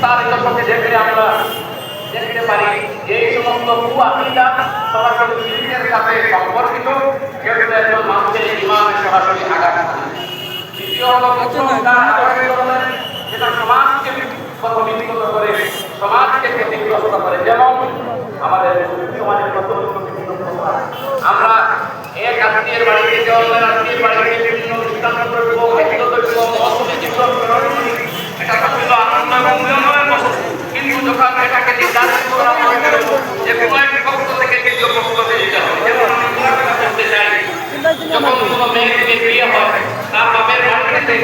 বিস্তারিত পথে দেখলে আমরা দেখতে পারি যে এই সমস্ত কুয়াকিদা সরাসরি শিরকের সাথে সম্পর্কিত, যেগুলো একজন মানুষের ইমানে সরাসরি আঘাত করে। দ্বিতীয় হলো কুসংস্কার, যেটা সমাজকে বিক্ষত করে, সমাজকে ক্ষতিগ্রস্ত করে। যেমন আমাদের সমাজের আমরা এক আত্মীয়ের বাড়িতে অন্যের আত্মীয়ের বাড়িতে বিভিন্ন অনুষ্ঠান করবো, এটা ছিল আনন্দ এবং উন্নয়নের মতো। কিন্তু যখন এটাকে নির্ধারণ করা হয় যে কোনো একটি পক্ষ থেকে দ্বিতীয় পক্ষকে দিতে হবে, যেমন আমি করতে চাই, যখন কোনো মেয়েকে বিয়ে হয় তার বাপের বাড়িতে